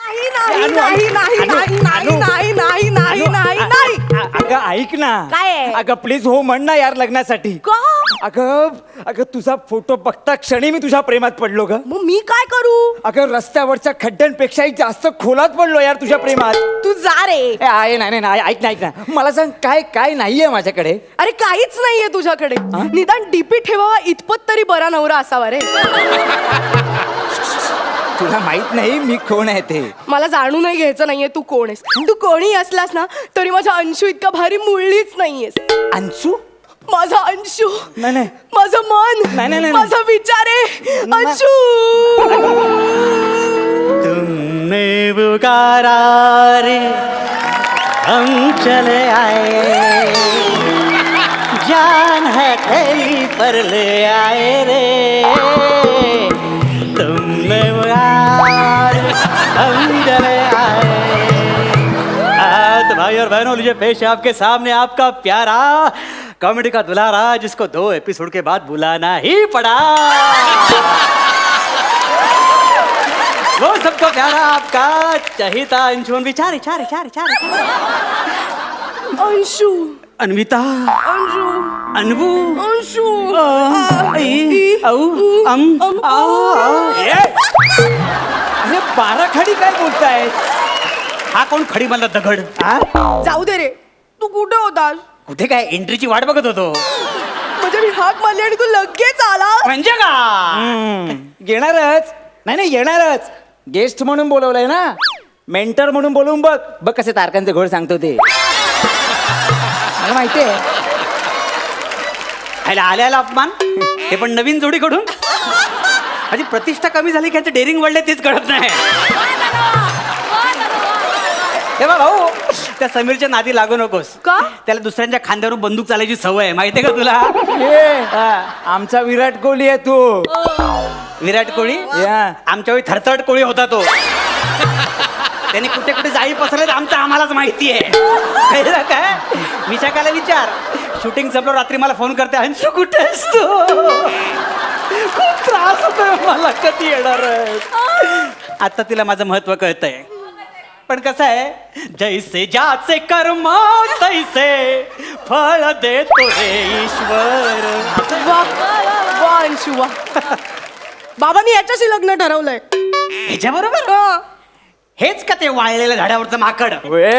नाही नाही नाही नाही नाही नाही नाही नाही नाही नाही. अगं ऐक ना. काय आहे? अगं प्लीज हो म्हण ना यार लग्नासाठी. का? अगं अगं तुझा फोटो बघता क्षणी मी तुझ्या प्रेमात पडलो ग. मग मी काय करू? अगं रस्त्यावरच्या खड्ड्यांपेक्षाही जास्त खोलात पडलो यार तुझ्या प्रेमात. तू जा रे. आहे नाही नाही ऐक ना ऐक ना मला सांग काय काय नाहीये माझ्याकडे. अरे काहीच नाहीये तुझ्याकडे. निदान डीपी ठेवावा इतपत तरी बरा नवरा असावा रे. तुला माहित नाही मी कोण आहे ते. मला जाणून नाही घ्यायचं नाहीये तू कोण आहेस. तू कोणी असलास ना तरी माझा अंशू इतका भारी मुळलीच नाहीयेस. अंशू? माझा अंशू. नाही नाही माझं मन. नाही, नाही, नाही. माझा विचार आहे अंशू. तुमने पुकारा रे हम चले आए, जान है थैली पर ले आए रे. तुमने पुकारा हम चले आए. तो भाई और बहनों, लीजिए पेश है आपके सामने आपका प्यारा कॉमेडी का दुलारा, जिसको 2 एपिसोड के बाद बुलाना ही पड़ा. वो सबको प्यारा आपका चहिता अंशुमन. विचार चार चार चार अंशू. अन्विता, अंशू. अनवू, अंशू. अरे बाराखडी काय बोलताय. हा कोण खडी मला दगड. जाऊ दे रे. तू कुठे होतास? कुठे काय एंट्रीची वाट बघत होतो. म्हणजे मी हाक मारली आणि तू लगेच आला. म्हणजे का येणारच. नाही नाही येणारच. गेस्ट म्हणून बोलवलंय ना. मेंटर म्हणून बोलवून बघ. बघ कसे तारकांचे घोड सांगतो ते. मला माहितीये. आल्याला अपमान, हे पण नवीन जोडीकडून. माझी प्रतिष्ठा कमी झाली की यांचं डेअरिंग वाढले तेच कळत नाही. हे बघ भाऊ, त्या समीरच्या नादी लागू नकोस. का? त्याला दुसऱ्यांच्या खांद्यावरून बंदूक चालायची सवय आहे, माहितीये का तुला. आमचा विराट कोहली आहे तू. विराट कोहली या. आमच्या वेळी थरथरट कोळी होता तो. त्याने कुठे कुठे जाळी पसरले आमचं आम्हालाच माहिती आहे. कळलं काय. विशाखाला विचार. शूटिंग संपलं रात्री मला फोन करते, अंशू कुठे असतो. खूप त्रास होतोय मला, कधी येणार. आता तिला माझं महत्व कळतंय. पण कसं आहे, जैसे ज्याचे कर्म तैसे फळ देतो रे ईश्वर. वा वा अंशू वा. बाबांनी याच्याशी लग्न ठरवलंय. ह्याच्या बरोबर. हेच का ते वाळलेल्या झाडावरचं माकड. वे.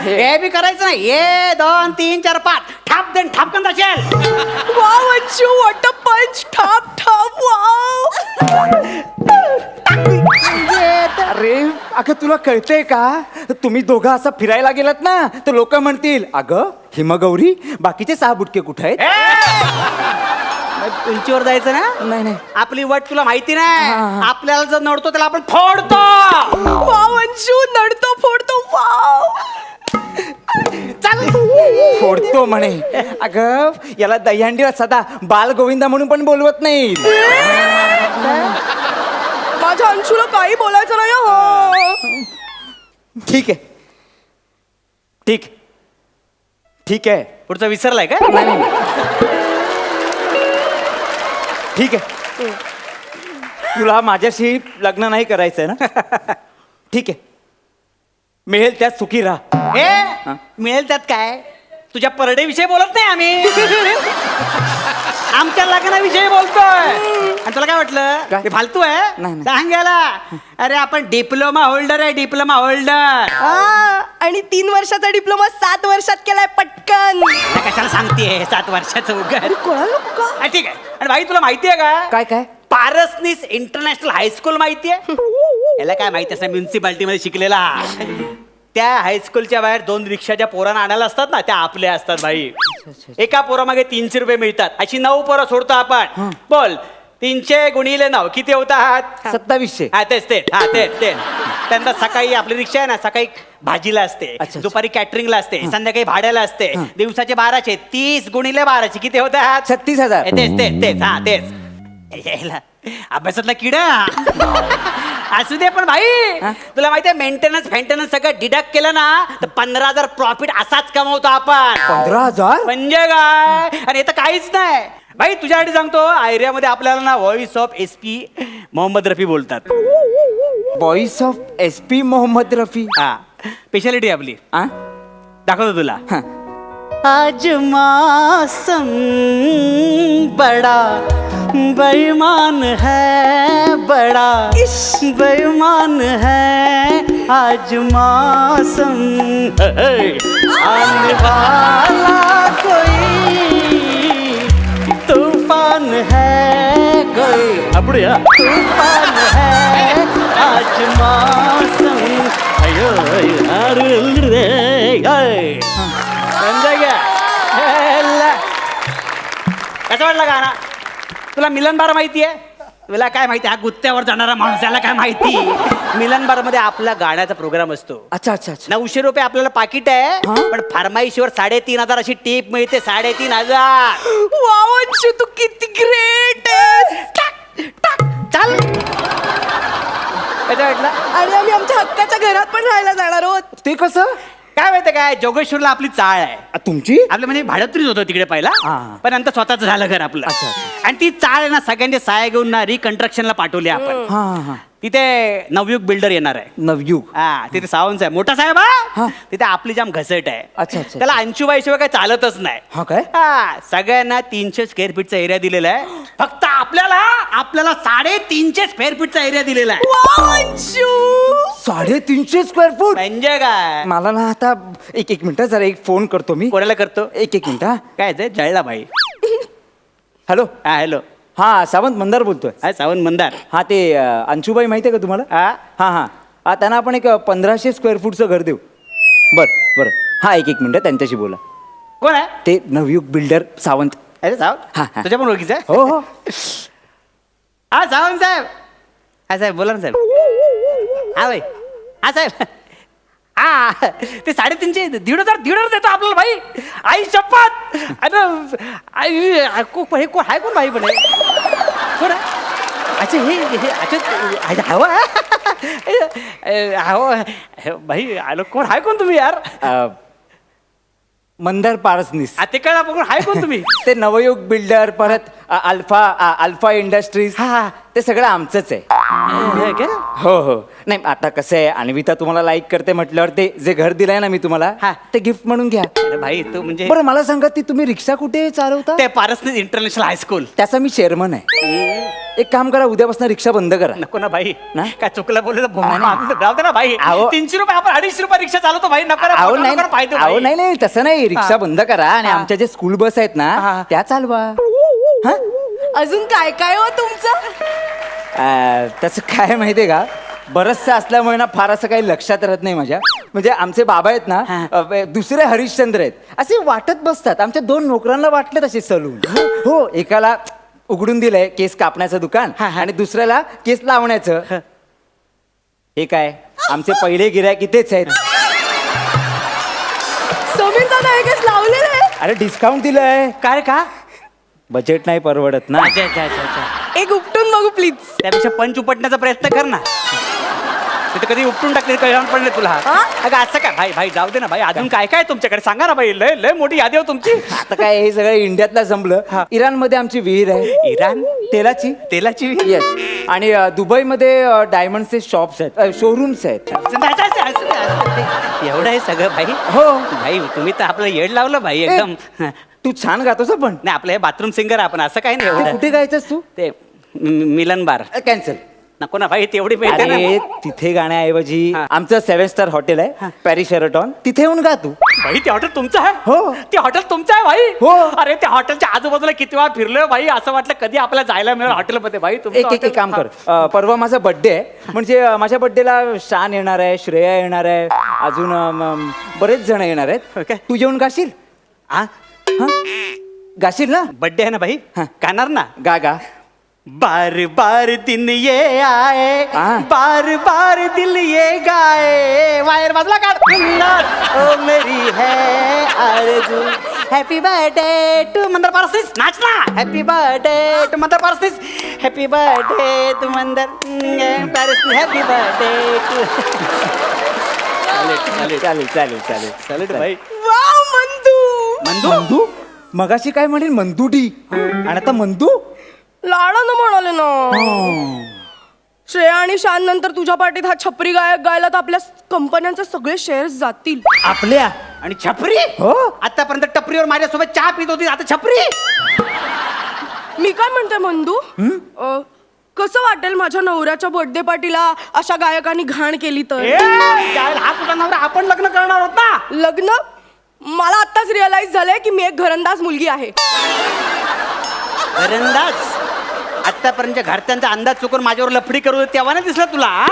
हे बी करायचं नाही. 1 2 3 4 5 ठाप देन ठापकन जाशील. वाव अंशू व्हॉट अ पंच. ठाप ठाप वाव. अरे अगं तुला कळतंय का. तुम्ही दोघं असं फिरायला गेलात ना तर लोक म्हणतील अगं हिमगौरी बाकीचे 6 बुटके कुठे आहेत. उंचीवर जायचं ना. नाही नाही आपली वट तुला माहिती हा, नाही. हा. आपल्याला जर नडतो त्याला आपण फोडतो. वाव अंशू नडतो फोडतो वाव. चाल. फोडतो म्हणे. अगं याला दहीहंडीला सदा बाल गोविंदा म्हणून पण बोलवत नाही. माझ्या अंशूला काही बोलायचं नाही हो. ठीक आहे. ठीक ठीक आहे. पुढचा विसरलाय का. नाही नाही ठीक आहे. तुला माझ्याशी लग्न नाही करायचंय ना. ठीक आहे. मिळेल त्यात सुखी राहा. हे मिळेल त्यात काय. तुझ्या परडे विषयी बोलत नाही आम्ही. आमच्या लग्नाविषयी बोलतोय. आणि तुला काय वाटलं काय? ते फालतू आहे. नाही, नाही. सांग याला. अरे आपण डिप्लोमा होल्डर आहे. Diploma holder. आणि 3 वर्षाचा डिप्लोमा 7 वर्षात केलाय पटकन. कशाला सांगतेय 7 वर्षाचं उगाच. कोणाला नको का? ठीक आहे. आणि भाई तुला माहितीये का काय काय. पारसनीस इंटरनॅशनल हायस्कूल माहितीये. याला काय माहिती असं म्युन्सिपाल्टी मध्ये शिकलेला. त्या हायस्कूलच्या बाहेर 2 रिक्षा ज्या पोरांना आणायला असतात ना त्या आपल्या असतात भाई. एका पोरामागे 300 रुपये मिळतात. अशी 9 पोरं सोडतो आपण. बोल 300 गुणिले 9 किती होतात. 2700. हा तेच तेच. हा तेच तेच. त्यांना सकाळी आपली रिक्षा आहे ना सकाळी भाजीला असते. अच्छा. दुपारी कॅटरिंगला असते. संध्याकाळी भाड्याला असते. दिवसाचे 1200. 30 गुणिले 1200 किती होतात. 36,000. तेच तेच तेच. हा तेच. यायला अभ्यासातला किडा असू दे. पण भाई तुला माहितीये मेंटेनन्स सगळं डिडक्ट केलं ना तर 15,000 प्रॉफिट असाच कमवतो आपण. 15,000. म्हणजे काय. आणि हे तर काहीच नाही. भाई तुझ्यासाठी सांगतो, एरियामध्ये आपल्याला ना voice of SP Mohammed Rafi बोलतात. Voice of SP Mohammed Rafi. हा स्पेशालिटी आपली. आ? दाखवतो तुला. हा. आज मौसम बड़ा बेईमान है, बड़ा बेईमान है आज मौसम. आने वाला कोई तूफान है, कोई अबड़िया तूफान है आज मौसम. अयो कसं वाटलं गाणं तुला? मिलन बार माहिती आहे? तुला काय माहिती? हा गुत्त्यावर जाणारा माणूस, याला काय माहिती? मिलन बार मध्ये आपला गाण्याचा प्रोग्राम असतो. अच्छा अच्छा अच्छा. 900 रुपये आपल्याला पाकिट आहे, पण फरमाईशीवर 3,500 अशी टीप मिळते. 3,500. वाव अंशू, तू किती ग्रेट चाल. कसं वाटलं? आणि आम्ही आमच्या हक्काच्या घरात पण राहायला जाणार आहोत. ते कसं काय माहितीये काय, जोगेश्वरला आपली चाळ आहे. तुमची? आपलं म्हणजे भाडत्रीच होतं तिकडे पहिला, हा. पण नंतर स्वतःच झालं घर आपलं. अच्छा, अच्छा. आणि ती चाळ आहे ना सगळ्यांचे साया घेऊन ना रिकन्स्ट्रक्शनला पाठवली आपण. हा हा. तिथे नवयुग बिल्डर येणार आहे. नवयुग. हा तिथे सावंत साहेब, मोठा साहेब. हा. तिथे आपली जाम घसट आहे. अच्छा, अच्छा. त्याला 80 शिवाय काही चालतच नाही. हा काय? हा सगळ्यांना 300 स्क्वेअर फीटचा एरिया दिलेला आहे. फक्त आपल्याला 350 स्क्वेअर फीटचा एरिया दिलेला आहे. वाव अंशू. 350 square foot. म्हणजे काय? मला ना आता एक मिनिट जरा एक फोन करतो मी. कोणाला करतो? एक मिनिट. हा. काय ते जळला भाई. हॅलो. हा हॅलो. हा सावंत मंदार बोलतोय. हा सावंत मंदार. हा ते अंशुबाई माहिती आहे का तुम्हाला? हा हा हा हा. त्यांना आपण एक 1500 स्क्वेअर फूटचं घर देऊ. बरं. हा एक मिनिट त्यांच्याशी बोला. कोण आहे? ते नवयुग बिल्डर सावंत. अरे हा, सावंत हा. तुझ्या पण ओळखीचं आहे? हो हो. हा सावंत साहेब. हा साहेब बोला ना साहेब. हा भाई. हा साहेब. हा ते 350 1,500 देतो आपल्याला भाई. आई शपथ. अरे आई हे कोण आहे? कोण भाई पण आहे? कोण आहे? अच्छा हे अच्छा हवं हवं भाई. आलो कोण आहे? कोण तुम्ही यार? मंदार पारसनीस. ते कळा कोण आहे? कोण तुम्ही? ते नवयुग बिल्डर, परत अल्फा इंडस्ट्रीज. हा. ते सगळं आमचंच आहे. हे काय? हो हो. नाही आता कसं आहे, अन्विता तुम्हाला लाईक करते म्हटल्यावर ते जे घर दिलंय ना मी तुम्हाला, हा. ते गिफ्ट म्हणून घ्या. अरे भाई तू म्हणजे बरं मला सांगा, ती तुम्ही रिक्षा कुठे चालवता? ते पारसनीस इंटरनॅशनल हायस्कूल. त्याचा मी चेअरमन आहे. एक काम करा, उद्यापासून रिक्षा बंद करा. नको ना भाई. नाही? काय चुकलं बोलले नाही. राहू दे ना भाई. अहो. 300 रुपये आपण 250 रुपये रिक्षा चालवतो भाई. नको ना, अहो नको नाही ना पाहिजे अहो भाई. नाही तसं नाही. रिक्षा बंद करा आणि आमच्या जे स्कूल बस आहेत ना हा. त्या चालवा. हा? अजून काय काय हो तुमचं? तसं काय माहितीये का, बरचसं असल्यामुळे ना फार असं काही लक्षात राहत नाही माझ्या. म्हणजे आमचे बाबा आहेत ना, दुसरे हरिश्चंद्र आहेत, असे वाटत बसतात. आमच्या 2 नोकरांना वाटले तसे सलून. हो, एकाला उघडून दिलंय केस कापण्याचं दुकान आणि दुसऱ्याला केस लावण्याचं. हे काय, आमचे पहिले गिऱ्हाईक इथेच आहेत. समीर दादा हे केस लावलेलं आहे. अरे डिस्काउंट दिलंय. काय का? बजेट नाही परवडत ना. एक उपटून बघू प्लीज. त्यापेक्षा पंच उपटण्याचा प्रयत्न कर ना. तिथे कधी उपटून टाकले कळणार पडले तुला. अगं असं काय भाई? भाई जाऊ दे ना भाई. अजून काय काय तुमच्याकडे सांगा ना भाई. लय लय मोठी यादी हो तुमची. आता काय हे सगळं इंडियातला जमलं. इराणमध्ये आमची विहीर आहे. इराण? तेलाची येस. आणि दुबईमध्ये डायमंडचे शॉप्स आहेत, शोरूम्स आहेत. एवढं आहे सगळं भाई. हो भाई तुम्ही तर आपलं येड लावलं भाई एकदम. तू छान गातोस पण. नाही आपलं हे बाथरूम सिंगर आपण असं काही नाही. ते एवढं कुठे गायचंस तू? ते मिलन बार. कॅन्सल. नको ना भाई, तेवढी मिळते ना. अरे तिथे गाण्याऐवजी हा. आमचं 7 स्टार हॉटेल आहे, पॅरिस शेरटॉन, तिथे येऊन गा तू. भाई ते हॉटेल तुमचं आहे? हो. ते हॉटेल तुमचं आहे भाई? हो. अरे त्या हॉटेलच्या आजूबाजूला किती वेळा फिरलोय भाई. असं वाटलं कधी आपल्याला जायला मिळेल हॉटेलमध्ये भाई. एक काम कर, परवा माझा बर्थडे आहे, म्हणजे माझ्या बर्थडेला शान येणार आहे, श्रेया येणार आहे, अजून बरेच जण येणार आहेत. Okay. तू येऊन गाशील? हा गाशील ना? बर्थडे आहे ना भाई. हा. गाणार ना. गा. बार बार दिन ये आए, हाँ। बार बार दिल ये गाए. वायर बाजूला काढ. ओ मेरी है आरज़ू. Happy birthday to Mandar Parasnis. नाच ना. Happy birthday to Mandar Parasnis. Happy birthday to Mandar Parasnis. Happy birthday to. चालेल चालेल भाई. वाव मंदू. मंदू. मगाशी काय म्हणेल मंदुडी आणि आता मंदू. लाडानं म्हणाले ना. श्रेया आणि शान नंतर तुझ्या पार्टीत हा छपरी गायक गायला तर आपल्या कंपन्यांचे सगळे शेअर्स जातील. आपल्या आणि छपरी हो. आतापर्यंत टपरीवर माझ्यासोबत चहा पित होती, आता छपरी. मी काय म्हणते मंदू, कसं वाटेल माझ्या नवऱ्याच्या बर्थडे पार्टीला अशा गायकांनी घाण केली तर? हा कुठला नवरा, आपण लग्न करणार आहोत ना. लग्न? मला आत्ताच रिअलाइज झालंय की मी एक घरंदाज मुलगी आहे. घरंदाज? आतापर्यंत घरच्यांचा अंदाज चुकून माझ्यावर लफडी करू तेव्हा नाही दिसला तुला?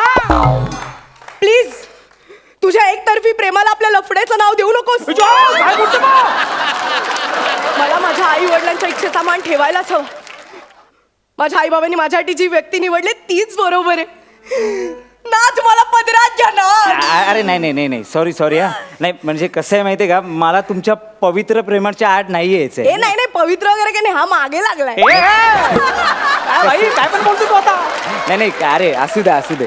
प्लीज तुझ्या एकतर्फी प्रेमाला आपल्या लफड्याचं नाव देऊ नकोस. मला माझ्या आई वडिलांच्या इच्छेचा मान ठेवायलाच हवा. माझ्या आई बाबांनी माझ्यासाठी जी व्यक्ती निवडली तीच बरोबर आहे. नाच मला पदरात घ्या ना. अरे नाही नाही नाही नाही, सॉरी सॉरी हा. नाही म्हणजे कसं आहे माहितीये का, मला तुमच्या पवित्र प्रेमाच्या आड नाही यायचंय. हे नाही नाही पवित्र वगैरे काही नाही, हा मागे लागलाय. भाई काय पण बोलतो तू आता. नाही नाही अरे असू दे असू दे,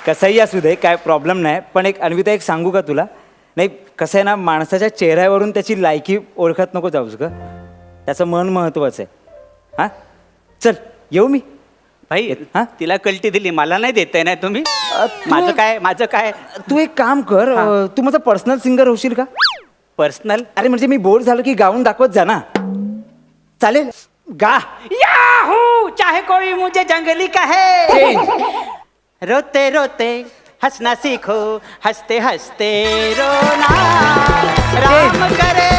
कसंही असू दे, काय प्रॉब्लेम नाही. पण एक अन्विता, एक सांगू का तुला? नाही कसं आहे ना, माणसाच्या चेहऱ्यावरून त्याची लायकी ओळखत नको जाऊस ग, त्याचं मन महत्वाचं आहे. हा चल येऊ मी. भाई हा? तिला कल्टी दिली, मला नाही देताय ना तुम्ही. माझं काय तू एक काम कर, तू माझा पर्सनल सिंगर होशील का? पर्सनल? अरे म्हणजे मी बोर झालो की गाऊन दाखवत जा ना. चालेल गा. याहू चाहे कोई मुझे जंगली कहे, रोते रोते हंसना सीखो, हंसते हंसते रोना, राम करे